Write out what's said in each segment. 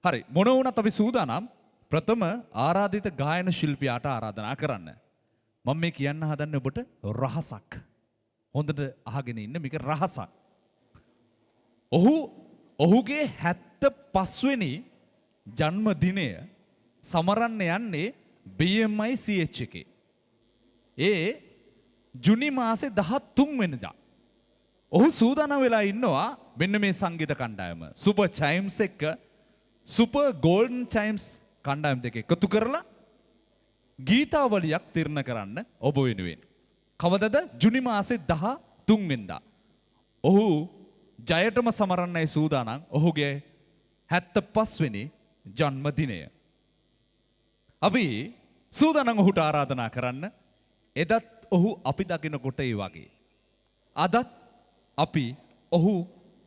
හරි මොන වුණත් අපි සූදානම් ප්‍රථම ආරාධිත ගායන ශිල්පියාට ආරාධනා කරන්න. මම මේ කියන්න හදන්නේ ඔබට රහසක්. හොඳට අහගෙන ඉන්න මේක රහසක්. ඔහුගේ 75 වෙනි ජන්මදිනය සමරන්න යන්නේ BMI CH එකේ. ඒ ජුනි මාසේ 13 වෙනිදා. ඔහු සූදානම් වෙලා ඉන්නවා මෙන්න මේ සංගීත කණ්ඩායම. සුපර් චයිම්ස් එක සුපර් ගෝල්ඩන් චයිම්ස් කණ්ඩායම් දෙක එකතු කරලා ගීතාවලියක් තිරණ කරන්න ඔබ වෙනුවෙන්. කවදද? ජුනි මාසේ 13 වෙනිදා. ඔහු ජයටම සමරන්නයි සූදානම් ඔහුගේ 75 වෙනි ජන්මදිනය. අපි සූදානම් ඔහුට ආරාධනා කරන්න. එදත් ඔහු අපි දකිනකොට ඒ වගේ. අදත් අපි ඔහු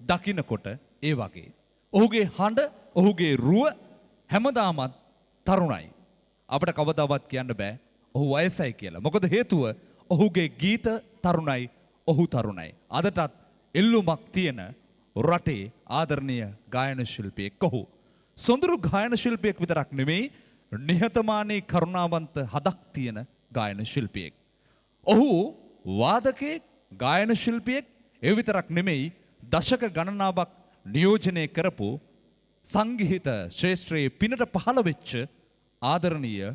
දකිනකොට ඒ වගේ. ඔහුගේ හඬ, ඔහුගේ රුව හැමදාමත් තරුණයි. අපිට කවදාවත් කියන්න බෑ ඔහු වයසයි කියලා. මොකද හේතුව ඔහුගේ ගීත තරුණයි, ඔහු තරුණයි. අදටත් එල්ලුමක් තියෙන රටේ ආදරණීය ගායන ශිල්පියෙක් ඔහු. සොඳුරු ගායන ශිල්පියෙක් විතරක් නෙමෙයි, නිහතමානී කරුණාවන්ත හදක් තියෙන ගායන ශිල්පියෙක්. ඔහු වාදකයෙක්, ගායන ශිල්පියෙක්. ඒ විතරක් නෙමෙයි, දශක ගණනාවක් නියෝජනය කරපු සංගීත ශ්‍රේෂ්ඨයේ පිනට පහළ වෙච්ච ආදරණීය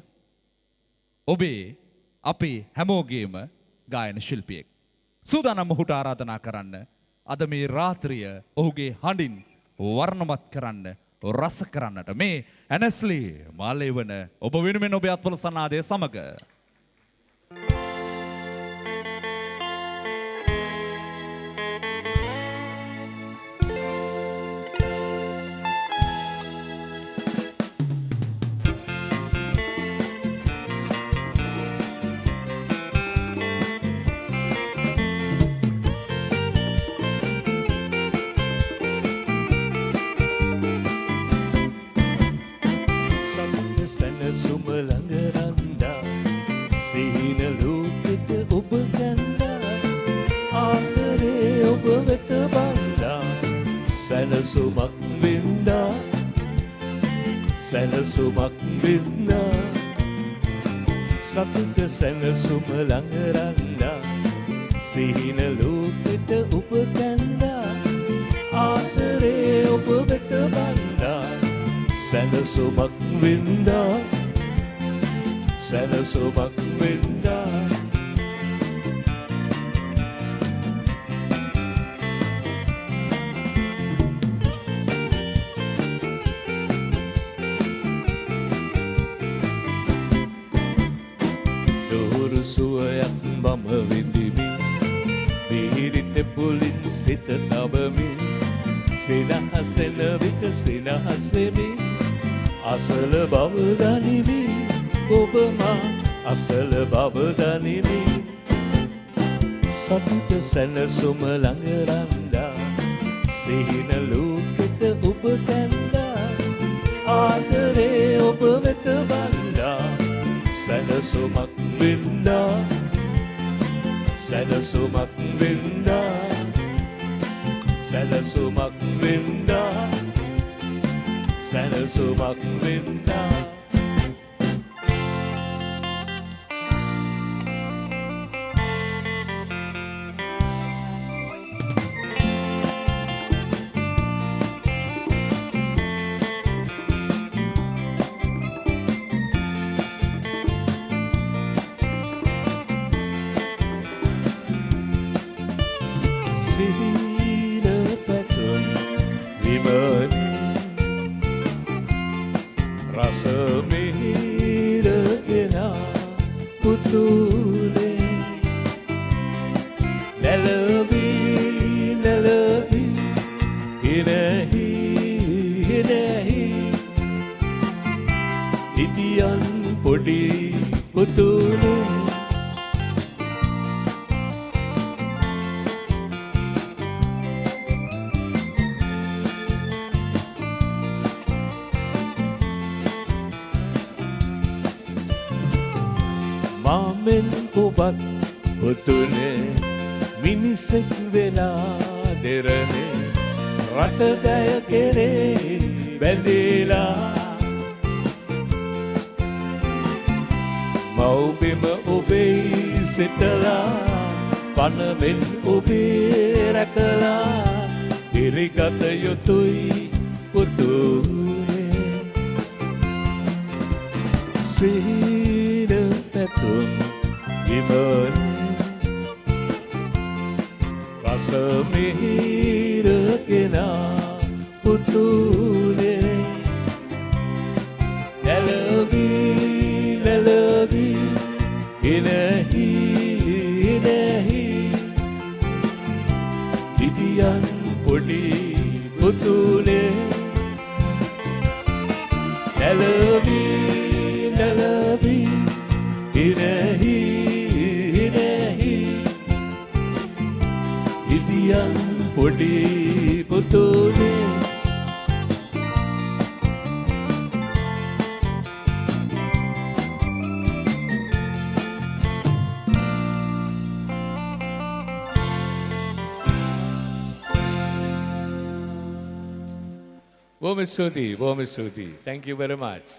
අපේ හැමෝගේම ගායන ශිල්පියෙක්. සූදානම් ඔහුට ආරාධනා කරන්න අද මේ රාත්‍රිය ඔහුගේ හඬින් වර්ණමත් කරන්න, රස කරන්නට මේ ඇනස්ලි මාලේවන ඔබ වෙනුවෙන් ඔබේ අත්වල සනාදය සමග සැනසුමක් වින්දා, සැනසුමක් වින්දා, සතුට සැනසුම ළඟරන්නා, සිහින ලෝකෙට ඔබ කැන්දා, ආදරේ ඔබ වෙත බන්දා, සැනසුමක් වින්දා, සැනසුමක් වින්දා. සුවයක් මම විඳිමි, විහිරිත පුලින් සිත තබමි, සිනහසෙන විට සිනහසෙමි, අසල බව දනිමි, ඔබ මා අසල බව දනිමි. සතුට සැනසුම ළඟරන්දා, සිහින ලෝකෙට ඔබ කැන්දා, ආදරේ ඔබ වෙත බන්දා, සැනසුමක් වින්දා, සැනසුමක් වින්දා, සැනසුමක් වින්දා, සැනසුමක් වින්දා. සිහින පැතුම් විමනේ, රස මිහිරගෙන පුතුලේ, නැලවි නැලවි හිනෙහි හිනෙහි, ඉතියන් පොඩි පුතුලේ. මාමෙන් ඔබත් පුතුනේ, මිනිසෙක් වෙලා දෙරනේ, රට දැය කෙරේ බැඳිලා මව්බිම ඔබේ සිතලා පනමෙන් ඔබේ රැකලා දිරිගත යුතුයි පුතුනේ සීන පැතුම් ඉමනේ රස මිහිර කෙනා පුතුනේ ලැලවි ඉනහි ඉදියන් පොඩි පුතුනේ ලැලවි ඉනහි ඉදියන් පොඩි පුතුනේ Bom Stuti. Thank you very much.